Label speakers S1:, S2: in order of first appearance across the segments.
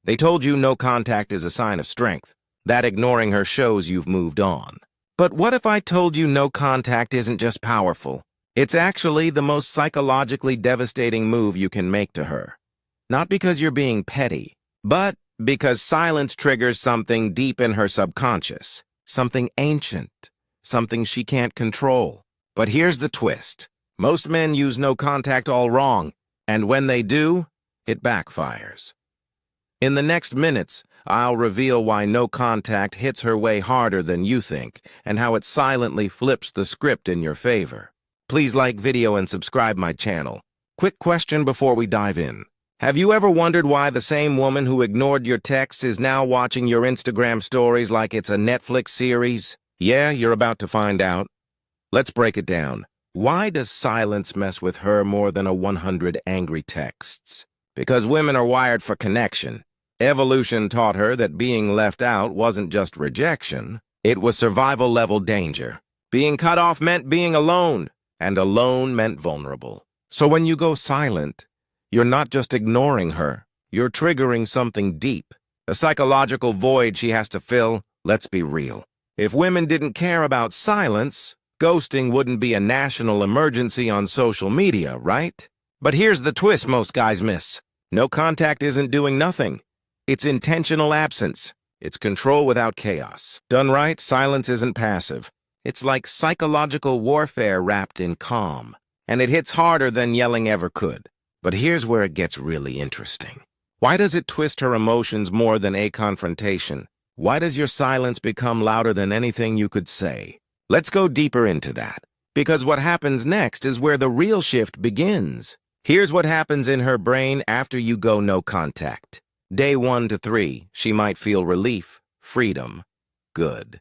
S1: They told you no contact is a sign of strength, that ignoring her shows you've moved on. But what if I told you no contact isn't just powerful? It's actually the most psychologically devastating move you can make to her. Not because you're being petty, but because silence triggers something deep in her subconscious, something ancient, something she can't control. But here's the twist. Most men use no contact all wrong, and when they do, it backfires. In the next minutes, I'll reveal why no contact hits her way harder than you think, and how it silently flips the script in your favor. Please like video and subscribe my channel. Quick question before we dive in. Have you ever wondered why the same woman who ignored your texts is now watching your Instagram stories like it's a Netflix series? Yeah, you're about to find out. Let's break it down. Why does silence mess with her more than 100 angry texts? Because women are wired for connection. Evolution taught her that being left out wasn't just rejection, it was survival-level danger. Being cut off meant being alone, and alone meant vulnerable. So when you go silent, you're not just ignoring her, you're triggering something deep, a psychological void she has to fill. Let's be real. If women didn't care about silence, ghosting wouldn't be a national emergency on social media, right? But here's the twist most guys miss. No contact isn't doing nothing. It's intentional absence. It's control without chaos. Done right, silence isn't passive. It's like psychological warfare wrapped in calm, and it hits harder than yelling ever could. But here's where it gets really interesting. Why does it twist her emotions more than a confrontation? Why does your silence become louder than anything you could say? Let's go deeper into that, because what happens next is where the real shift begins. Here's what happens in her brain after you go no contact. Day 1 to 3, she might feel relief, freedom. Good.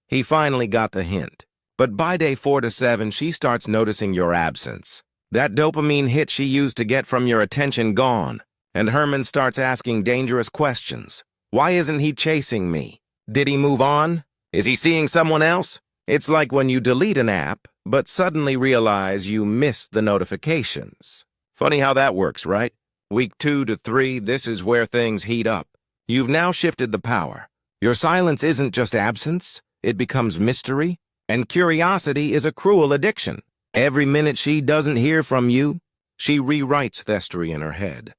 S1: He finally got the hint. But by day 4 to 7, she starts noticing your absence. That dopamine hit she used to get from your attention gone. And Herman starts asking dangerous questions. Why isn't he chasing me? Did he move on? Is he seeing someone else? It's like when you delete an app, but suddenly realize you missed the notifications. Funny how that works, right? Week 2 to 3, this is where things heat up. You've now shifted the power. Your silence isn't just absence, it becomes mystery, and curiosity is a cruel addiction. Every minute she doesn't hear from you, she rewrites history in her head.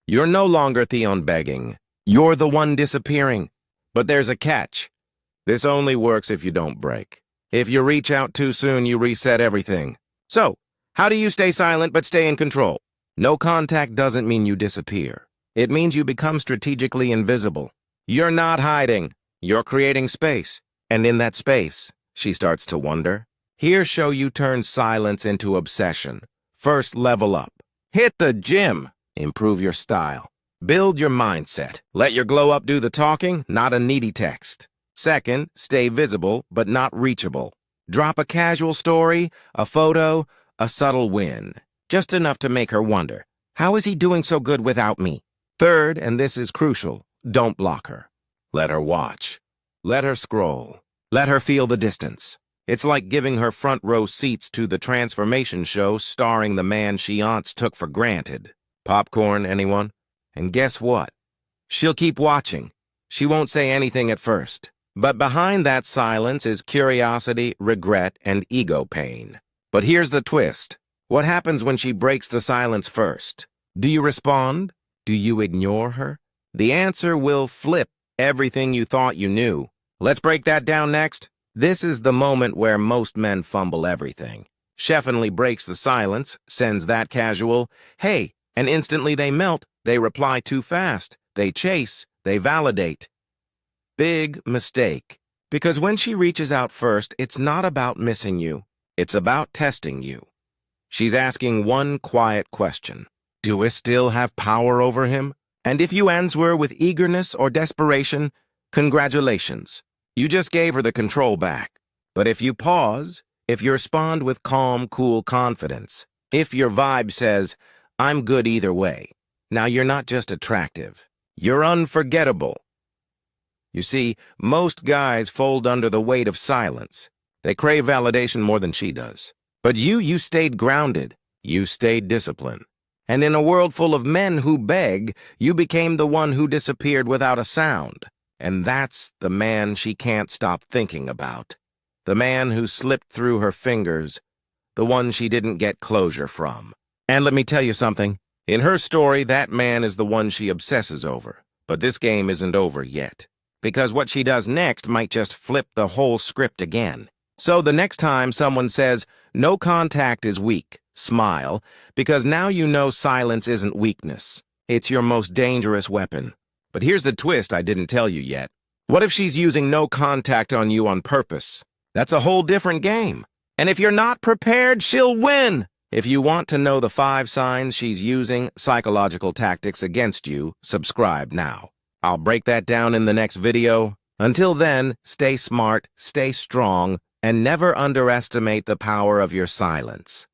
S1: You're no longer Theon begging. You're the one disappearing. But there's a catch. This only works if you don't break. If you reach out too soon, you reset everything. So, how do you stay silent but stay in control? No contact doesn't mean you disappear. It means you become strategically invisible. You're not hiding. You're creating space. And in that space, she starts to wonder. Here show you turn silence into obsession. First, level up. Hit the gym. Improve your style. Build your mindset. Let your glow up do the talking, not a needy text. Second, stay visible but not reachable. Drop a casual story, a photo, a subtle win. Just enough to make her wonder, how is he doing so good without me? Third, and this is crucial, don't block her. Let her watch. Let her scroll. Let her feel the distance. It's like giving her front row seats to the transformation show starring the man she aunts took for granted. Popcorn, anyone? And guess what? She'll keep watching. She won't say anything at first. But behind that silence is curiosity, regret, and ego pain. But here's the twist. What happens when she breaks the silence first? Do you respond? Do you ignore her? The answer will flip everything you thought you knew. Let's break that down next. This is the moment where most men fumble everything. Cheffinly breaks the silence, sends that casual, hey, and instantly they melt. They reply too fast. They chase. They validate. Big mistake. Because when she reaches out first, it's not about missing you. It's about testing you. She's asking one quiet question. Do I still have power over him? And if you answer with eagerness or desperation, congratulations. You just gave her the control back. But if you pause, if you respond with calm, cool confidence, if your vibe says, I'm good either way, now you're not just attractive, you're unforgettable. You see, most guys fold under the weight of silence. They crave validation more than she does. But you stayed grounded. You stayed disciplined. And in a world full of men who beg, you became the one who disappeared without a sound. And that's the man she can't stop thinking about. The man who slipped through her fingers. The one she didn't get closure from. And let me tell you something. In her story, that man is the one she obsesses over. But this game isn't over yet. Because what she does next might just flip the whole script again. So the next time someone says, "No contact is weak," smile, because now you know silence isn't weakness. It's your most dangerous weapon. But here's the twist I didn't tell you yet. What if she's using no contact on you on purpose? That's a whole different game. And if you're not prepared, she'll win. If you want to know the 5 signs she's using psychological tactics against you, subscribe now. I'll break that down in the next video. Until then, stay smart, stay strong, and never underestimate the power of your silence.